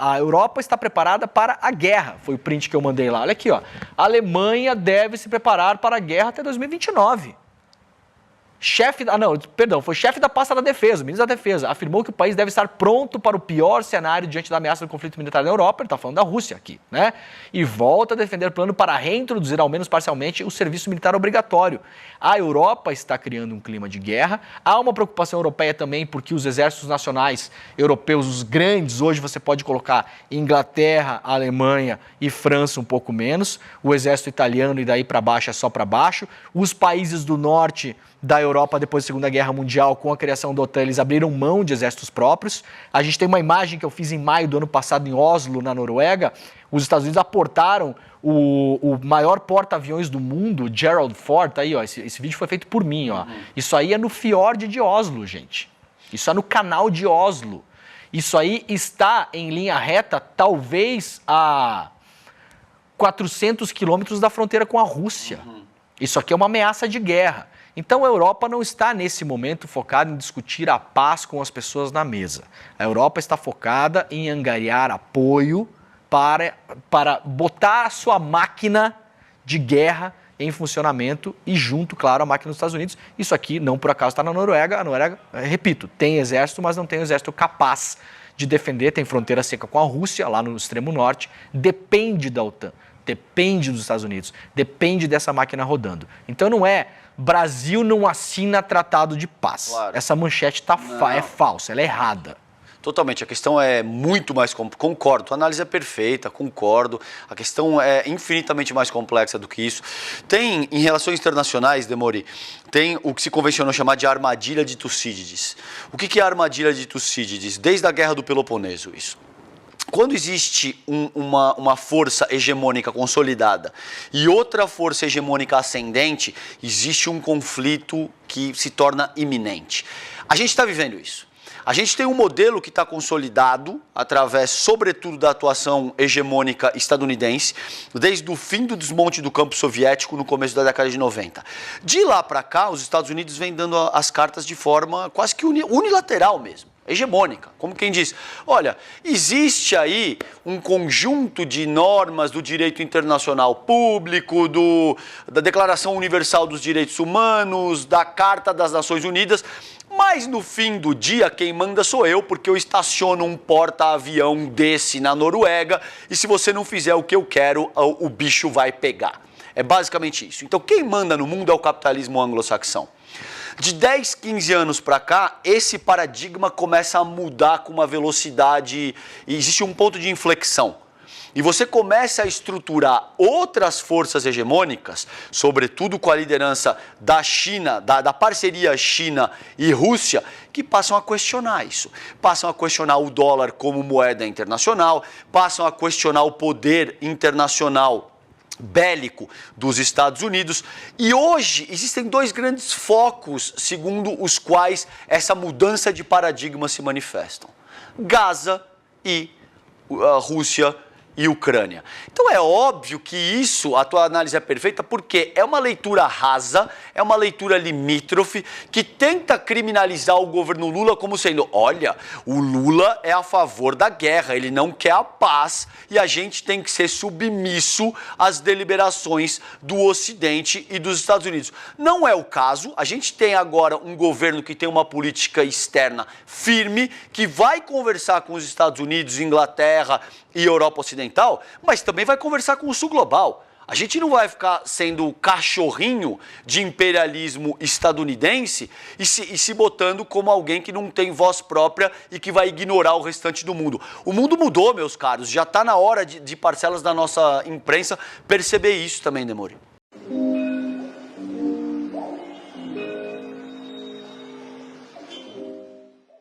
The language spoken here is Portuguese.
A Europa está preparada para a guerra. Foi o print que eu mandei lá. Olha aqui, ó. A Alemanha deve se preparar para a guerra até 2029. Foi chefe da pasta da defesa, o ministro da defesa, afirmou que o país deve estar pronto para o pior cenário diante da ameaça do conflito militar na Europa. Ele está falando da Rússia aqui, né? E volta a defender plano para reintroduzir, ao menos parcialmente, o serviço militar obrigatório. A Europa está criando um clima de guerra. Há uma preocupação europeia também, porque os exércitos nacionais europeus, os grandes, hoje você pode colocar Inglaterra, Alemanha e França um pouco menos. O exército italiano e daí para baixo é só para baixo. Os países do norte da Europa, depois da Segunda Guerra Mundial, com a criação da OTAN, eles abriram mão de exércitos próprios. A gente tem uma imagem que eu fiz em maio do ano passado em Oslo, na Noruega. Os Estados Unidos aportaram o maior porta-aviões do mundo, Gerald Ford, tá aí, ó, esse vídeo foi feito por mim, ó. Isso aí é no fiord de Oslo, gente. Isso é no canal de Oslo. Isso aí está em linha reta, talvez a 400 quilômetros da fronteira com a Rússia. Isso aqui é uma ameaça de guerra. Então a Europa não está nesse momento focada em discutir a paz com as pessoas na mesa. A Europa está focada em angariar apoio para botar a sua máquina de guerra em funcionamento e junto, claro, a máquina dos Estados Unidos. Isso aqui não por acaso está na Noruega. A Noruega, repito, tem exército, mas não tem um exército capaz de defender, tem fronteira seca com a Rússia, lá no extremo norte, depende da OTAN, depende dos Estados Unidos, depende dessa máquina rodando. Então não é Brasil não assina tratado de paz. Claro. Essa manchete é falsa, ela é errada. Totalmente, a questão é muito mais concordo, a análise é perfeita, concordo, a questão é infinitamente mais complexa do que isso. Tem, em relações internacionais, Demori, tem o que se convencionou chamar de armadilha de Tucídides. O que é a armadilha de Tucídides? Desde a Guerra do Peloponeso, isso. Quando existe uma força hegemônica consolidada e outra força hegemônica ascendente, existe um conflito que se torna iminente. A gente está vivendo isso. A gente tem um modelo que está consolidado através, sobretudo, da atuação hegemônica estadunidense, desde o fim do desmonte do campo soviético no começo da década de 90. De lá para cá, os Estados Unidos vêm dando as cartas de forma quase que unilateral mesmo. Hegemônica, como quem diz, olha, existe aí um conjunto de normas do direito internacional público, da Declaração Universal dos Direitos Humanos, da Carta das Nações Unidas, mas no fim do dia quem manda sou eu, porque eu estaciono um porta-avião desse na Noruega e se você não fizer o que eu quero, o bicho vai pegar. É basicamente isso. Então quem manda no mundo é o capitalismo anglo-saxão. De 10, 15 anos para cá, esse paradigma começa a mudar com uma velocidade, e existe um ponto de inflexão. E você começa a estruturar outras forças hegemônicas, sobretudo com a liderança da China, da parceria China e Rússia, que passam a questionar isso. Passam a questionar o dólar como moeda internacional, passam a questionar o poder internacional bélico dos Estados Unidos. E hoje existem dois grandes focos segundo os quais essa mudança de paradigma se manifestam: Gaza e a Rússia e Ucrânia. Então é óbvio que isso, a tua análise é perfeita, porque é uma leitura rasa, é uma leitura limítrofe, que tenta criminalizar o governo Lula como sendo, olha, o Lula é a favor da guerra, ele não quer a paz e a gente tem que ser submisso às deliberações do Ocidente e dos Estados Unidos. Não é o caso, a gente tem agora um governo que tem uma política externa firme, que vai conversar com os Estados Unidos, Inglaterra e Europa Ocidental, mas também vai conversar com o Sul Global. A gente não vai ficar sendo cachorrinho de imperialismo estadunidense e se botando como alguém que não tem voz própria e que vai ignorar o restante do mundo. O mundo mudou, meus caros, já está na hora de parcelas da nossa imprensa perceber isso também, Demori.